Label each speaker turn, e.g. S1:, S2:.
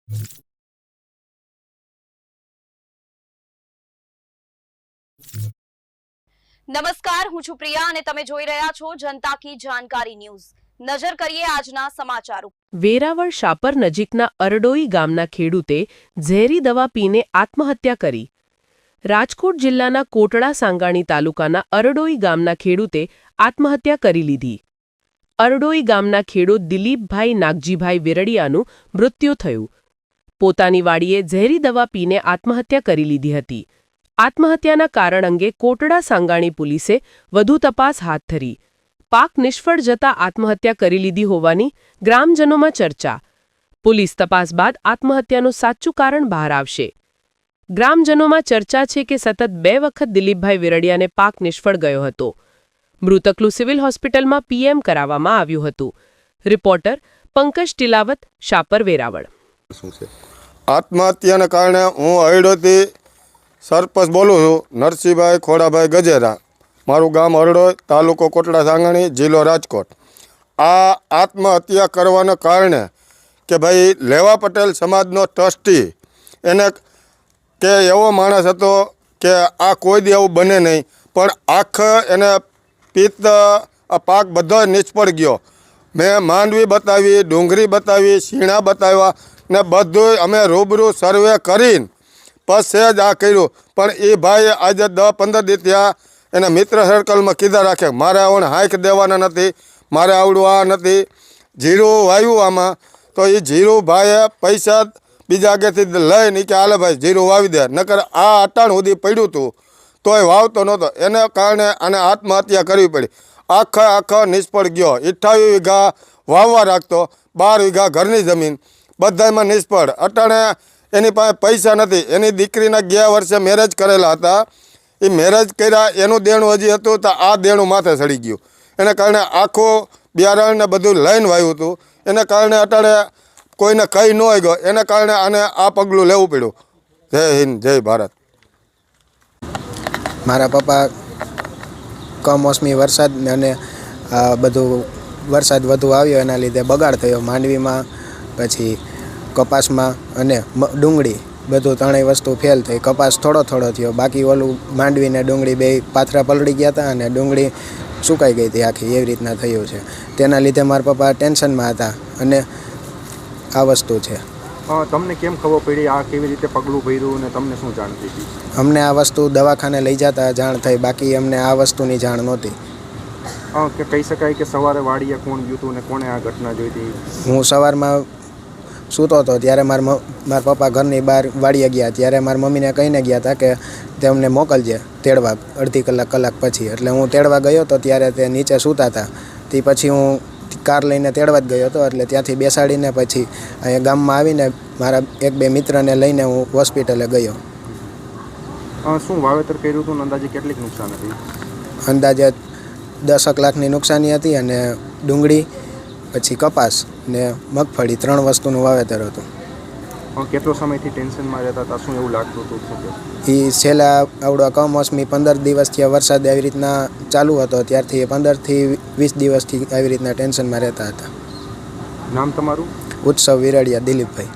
S1: નમસ્કાર, હું છું પ્રિયા અને તમે જોઈ રહ્યા છો જનતા કી જાણકારી ન્યૂઝ। નજર કરીએ આજના સમાચારો।
S2: વેરાવળ શાપર નજીકના અરડોઈ ગામના ખેડૂતે ઝેરી દવા પીને આત્મહત્યા કરી। રાજકોટ જિલ્લાના કોટડા સાંગાણી તાલુકાના અરડોઈ ગામના ખેડૂતે આત્મહત્યા કરી લીધી। અરડોઈ ગામના ખેડૂત દિલીપભાઈ નાગજીભાઈ વિરડિયાનું મૃત્યુ થયું। પોતાની વાડીએ ઝેરી દવા પીને આત્મહત્યા કરી લીધી હતી। આત્મહત્યાના કારણ અંગે કોટડા સાંગાણી પોલીસે વધુ તપાસ હાથ ધરી। પાક નિષ્ફળ જતા આત્મહત્યા કરી લીધી હોવાની ગ્રામજનોમાં ચર્ચા। પોલીસ તપાસ બાદ આત્મહત્યાનું સાચું કારણ બહાર આવશે। ગ્રામજનોમાં ચર્ચા છે કે સતત 2 વખત દિલીપભાઈ વિરડિયાને પાક નિષ્ફળ ગયો હતો। મૃતકનું સિવિલ હોસ્પિટલમાં પીએમ કરાવવામાં આવ્યું હતું। રિપોર્ટર પંકજ ટિલાવત, શાપર, વેરાવળ।
S3: આત્મહત્યાના કારણે હું અરડોઈથી સરપંચ બોલું છું, નરસિંહભાઈ ખોડાભાઈ ગજેરા। મારું ગામ અરડોઈ, તાલુકો કોટડા સાંગાણી, જિલ્લો રાજકોટ। આ આત્મહત્યા કરવાના કારણે કે ભાઈ લેવા પટેલ સમાજનો ટ્રસ્ટી એને કે એવો માણસ હતો કે આ કોઈ દી એવું બને નહીં, પણ આખા એને પિત્ત આ પાક બધો નિષ્ફળ ગયો। મેં માંડવી બતાવી, ડુંગળી બતાવી, શીણા બતાવ્યા ને બધું અમે રૂબરૂ સર્વે કરીને પછી જ આ કર્યું। પણ એ ભાઈ આજે 10-15 દી થયા એના મિત્ર સર્કલમાં કીધા રાખે મારે આવડે હાંખ દેવાના નથી, મારે આવડું આ નથી। જીરું વાવ્યું આમાં તો એ જીરું ભાઈએ પૈસા બીજા આગેથી લઈને કે હાલે ભાઈ જીરું વાવી દે, નકર આ અટાણ સુધી પડ્યું હતું તોય વાવતો નહોતો। એને કારણે આને આત્મહત્યા કરવી પડી। આખા નિષ્ફળ ગયો। 28 વીઘા વાવવા રાખતો, 12 વીઘા ઘરની જમીન, બધામાં નિષ્ફળ। અટાણે એની પાસે પૈસા નથી। એની દીકરીના ગયા વર્ષે મેરેજ કરેલા હતા, એ મેરેજ કર્યા એનું દેણું હજી હતું તો આ દેણું માથે ચડી ગયું। એને કારણે આખું બિયારણને બધું લઈને વાવ્યું હતું, એને કારણે અટાણે કોઈને કહી ન ગયો, એને કારણે આને આ પગલું લેવું પડ્યું। જય હિન્દ, જય ભારત।
S4: મારા પપ્પા કમોસમી વરસાદ અને બધું વરસાદ વધુ આવ્યો એના લીધે બગાડ થયો માંડવીમાં, પછી કપાસમાં અને ડુંગળી, બધું ત્રણેય વસ્તુ ફેલ થઈ। કપાસ થોડો થયો, બાકી ઓલું માંડવી ને ડુંગળી બે પાથરા પલળી ગયા હતા અને ડુંગળી સુકાઈ ગઈ હતી આખી, એવી રીતના થયું છે। તેના લીધે મારા પપ્પા ટેન્શનમાં હતા અને આ વસ્તુ છે।
S5: તમને કેમ ખબર પડી, આ કેવી રીતે પગલું ભર્યું અને તમને શું જાણ થઈ?
S4: અમને આ વસ્તુ દવાખાને લઈ જતા જાણ થઈ, બાકી અમને આ વસ્તુની જાણ નહોતી।
S5: કે કહી શકાય કે સવારે વાડીએ કોણ ગયું હતું અને કોણે આ ઘટના જોઈ હતી?
S4: હું સવારમાં સૂતો હતો ત્યારે મારા પપ્પા ઘરની બહાર વાડીએ ગયા, ત્યારે મારી મમ્મીને કહીને ગયા હતા કે તેમને મોકલજે તેડવા અડધી કલાક પછી। એટલે હું તેડવા ગયો હતો ત્યારે તે નીચે સૂતા હતા, તે પછી હું કાર લઈને તેડવા જ ગયો હતો। એટલે ત્યાંથી બેસાડીને પછી અહીંયા ગામમાં આવીને મારા 1-2 મિત્રને લઈને હું હોસ્પિટલે ગયો।
S5: શું વાવેતર કર્યું હતું, અંદાજે કેટલીક નુકસાન હતી?
S4: અંદાજે 10 લાખની નુકસાની હતી અને ડુંગળી, પછી કપાસ ને મગફળી 3 વસ્તુનું વાવેતર હતું।
S5: કેટલો સમયથી ટેન્શનમાં રહેતા હતા, શું એવું લાગતું હતું?
S4: એ છેલ્લા આવડો કમોસમી 15 દિવસથી વરસાદ આવી રીતના ચાલુ હતો, ત્યારથી 15 થી 20 દિવસથી આવી રીતના ટેન્શનમાં રહેતા હતા।
S5: નામ તમારું?
S4: ઉત્સવ વિરડિયા દિલીપભાઈ।